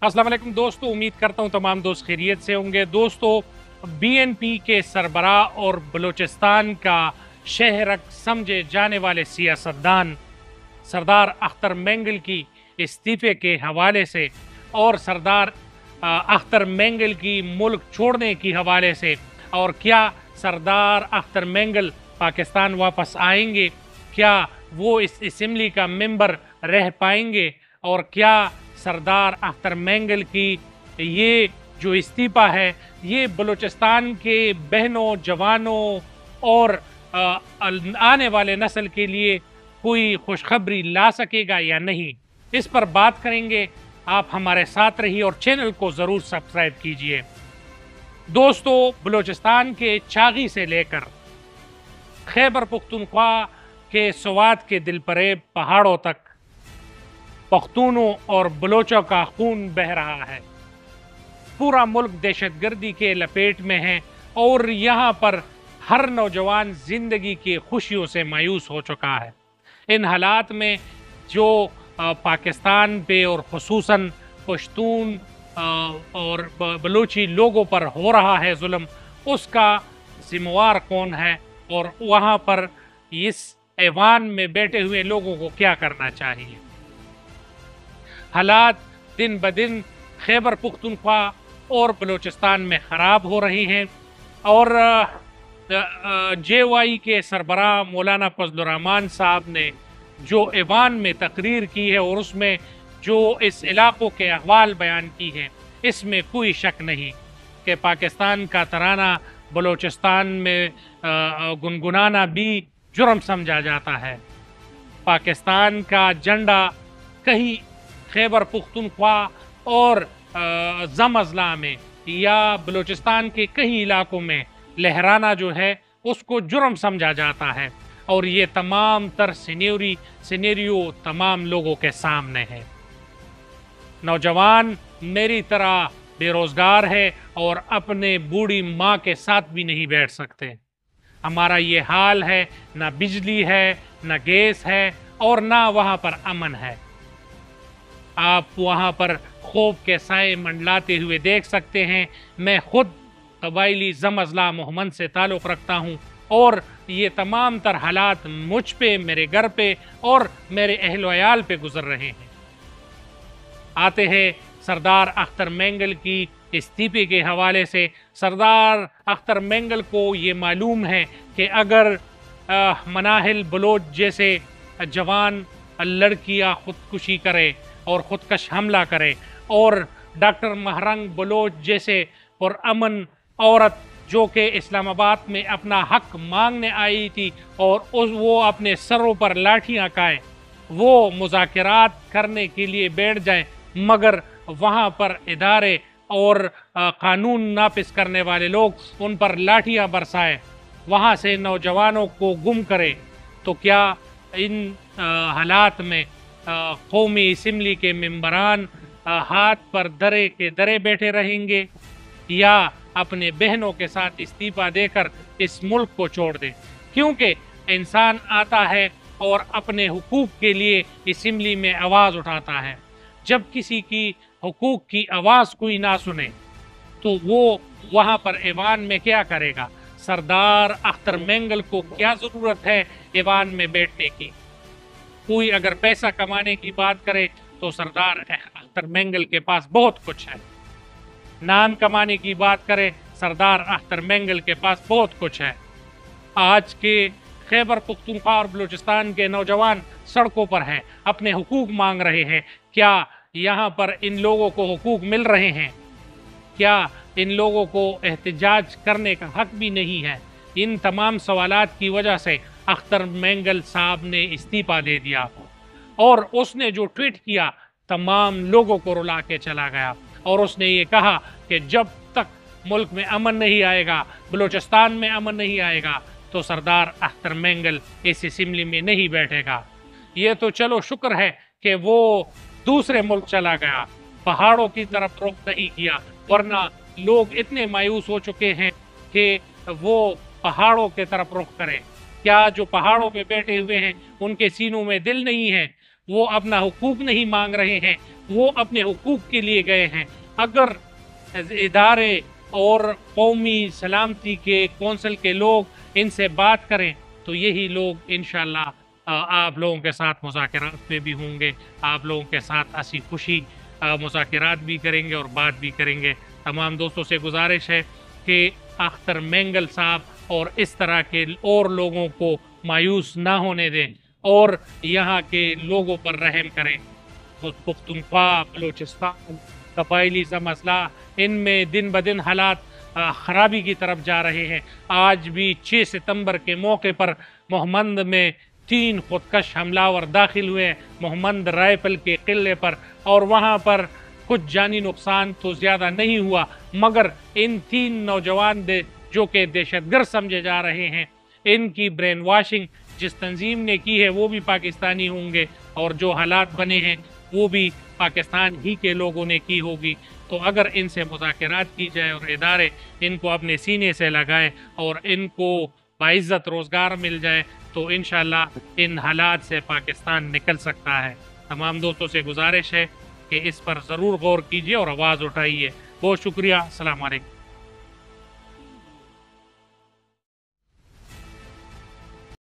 अस्सलाम वालेकुम दोस्तों, उम्मीद करता हूँ तमाम दोस्त खैरियत से होंगे। दोस्तों, बीएनपी के सरबराह और बलूचिस्तान का शहरक समझे जाने वाले सियासतदान सरदार अख्तर मेंगल की इस्तीफे के हवाले से और सरदार अख्तर मेंगल की मुल्क छोड़ने की हवाले से, और क्या सरदार अख्तर मेंगल पाकिस्तान वापस आएंगे, क्या वो इस असम्बली का मेंबर रह पाएंगे, और क्या सरदार अख्तर मेंगल की ये जो इस्तीफ़ा है ये बलूचिस्तान के बहनों, जवानों और आने वाले नस्ल के लिए कोई खुशखबरी ला सकेगा या नहीं। इस पर बात करेंगे। आप हमारे साथ रहिए और चैनल को ज़रूर सब्सक्राइब कीजिए। दोस्तों, बलूचिस्तान के चागी से लेकर खैबर पख्तूनख्वा के स्वात के दिलपरेब पहाड़ों तक पख्तूनों और बलोचों का खून बह रहा है। पूरा मुल्क दहशतगर्दी के लपेट में है और यहाँ पर हर नौजवान जिंदगी की खुशियों से मायूस हो चुका है। इन हालात में जो पाकिस्तान पे और खुसूसन पश्तून और बलूची लोगों पर हो रहा है जुल्म, उसका जिम्मेवार कौन है और वहाँ पर इस ऐवान में बैठे हुए लोगों को क्या करना चाहिए। हालात दिन ब दिन खैबर पख्तूनख्वा और बलूचिस्तान में ख़राब हो रही हैं और JY के सरबराह मौलाना फजलुर रहमान साहब ने जो ऐवान में तकरीर की है और उसमें जो इस इलाक़ों के अहवाल बयान की हैं, इसमें कोई शक नहीं कि पाकिस्तान का तराना बलूचिस्तान में गुनगुनाना भी जुर्म समझा जाता है। पाकिस्तान का झंडा कहीं खैबर पख्तूनख्वा और ज़म अज़ला में या बलूचिस्तान के कई इलाकों में लहराना जो है उसको जुर्म समझा जाता है, और ये तमाम तर सिनेरियो तमाम लोगों के सामने है। नौजवान मेरी तरह बेरोज़गार है और अपने बूढ़ी माँ के साथ भी नहीं बैठ सकते। हमारा ये हाल है, ना बिजली है, ना गैस है और ना वहाँ पर अमन है। आप वहाँ पर खौफ के साए मंडलाते हुए देख सकते हैं। मैं खुद कबायली ज़म अज़ला मोहम्मद से ताल्लुक़ रखता हूँ और ये तमाम तर हालात मुझ पे, मेरे घर पे और मेरे अहल वयाल पे गुज़र रहे हैं। आते हैं सरदार अख्तर मेंगल की इस्तीफ़े के हवाले से। सरदार अख्तर मेंगल को ये मालूम है कि अगर मनाहिल बलोच जैसे जवान लड़कियाँ ख़ुदकुशी करे और ख़ुदकश हमला करे, और डॉक्टर महरंग बलोच जैसे पुरअमन औरत जो कि इस्लामाबाद में अपना हक मांगने आई थी और वो अपने सरों पर लाठियाँ खाए, वो मुज़ाकरात करने के लिए बैठ जाए, मगर वहाँ पर इदारे और कानून नाफिज करने वाले लोग उन पर लाठियाँ बरसाए, वहाँ से नौजवानों को गुम करे, तो क्या इन हालात में कौमी असम्बली के मेंबरान हाथ पर दरे के दरे बैठे रहेंगे या अपने बहनों के साथ इस्तीफ़ा देकर इस मुल्क को छोड़ दें? क्योंकि इंसान आता है और अपने हुकूक के लिए असम्बली में आवाज़ उठाता है। जब किसी की हुकूक की आवाज़ कोई ना सुने तो वो वहाँ पर ऐवान में क्या करेगा? सरदार अख्तर मेंगल को क्या ज़रूरत है ऐवान में बैठने की? कोई अगर पैसा कमाने की बात करे तो सरदार अख्तर मेंगल के पास बहुत कुछ है। नाम कमाने की बात करें, सरदार अख्तर मेंगल के पास बहुत कुछ है। आज के खैबर पख्तूनख्वा और बलूचिस्तान के नौजवान सड़कों पर हैं, अपने हुकूक मांग रहे हैं। क्या यहाँ पर इन लोगों को हुकूक मिल रहे हैं? क्या इन लोगों को एहतजाज करने का हक भी नहीं है? इन तमाम सवालात की वजह से अख्तर मेंगल साहब ने इस्तीफ़ा दे दिया और उसने जो ट्वीट किया तमाम लोगों को रुला के चला गया, और उसने ये कहा कि जब तक मुल्क में अमन नहीं आएगा, बलूचिस्तान में अमन नहीं आएगा, तो सरदार अख्तर मेंगल इस असम्बली में नहीं बैठेगा। ये तो चलो शुक्र है कि वो दूसरे मुल्क चला गया, पहाड़ों की तरफ रुख नहीं किया, वरना लोग इतने मायूस हो चुके हैं कि वो पहाड़ों की तरफ रुख करें। क्या जो पहाड़ों पे बैठे हुए हैं उनके सीनों में दिल नहीं है? وہ اپنا حقوق نہیں مانگ رہے ہیں، وہ اپنے حقوق کے لیے گئے ہیں۔ اگر ادارے اور قومی سلامتی کے کونسل کے لوگ ان سے بات کریں تو یہی لوگ انشاءاللہ آپ لوگوں کے ساتھ مذاکرات میں بھی ہوں گے، آپ لوگوں کے ساتھ ہنسی خوشی مذاکرات بھی کریں گے اور بات بھی کریں گے۔ تمام دوستوں سے گزارش ہے کہ اختر مینگل صاحب اور اس طرح کے اور لوگوں کو مایوس نہ ہونے دیں اور یہاں کے لوگوں پر رحم کریں۔ پختونخوا، بلوچستان، قبائلی مسئلہ، ان میں دن بدن حالات خرابی کی طرف جا رہے ہیں۔ آج بھی 6 ستمبر کے موقع پر مہمند میں 3 خودکش حملہ داخل ہوئے محمد رائفل کے قلعے پر، اور وہاں پر کچھ جانی نقصان تو زیادہ نہیں ہوا، مگر ان 3 نوجوان جو کہ دہشت گرد سمجھے جا رہے ہیں، ان کی برین واشنگ جس تنظیم نے کی ہے وہ بھی پاکستانی ہوں گے، اور جو حالات بنے ہیں وہ بھی پاکستان ہی کے لوگوں نے کی ہوگی۔ تو اگر ان سے مذاکرات کی جائے اور ادارے ان کو اپنے سینے سے لگائے اور ان کو باعزت روزگار مل جائے تو انشاءاللہ ان حالات سے پاکستان نکل سکتا ہے۔ تمام دوستوں سے گزارش ہے کہ اس پر ضرور غور کیجیے اور آواز اٹھائیے۔ بہت شکریہ، السلام علیکم۔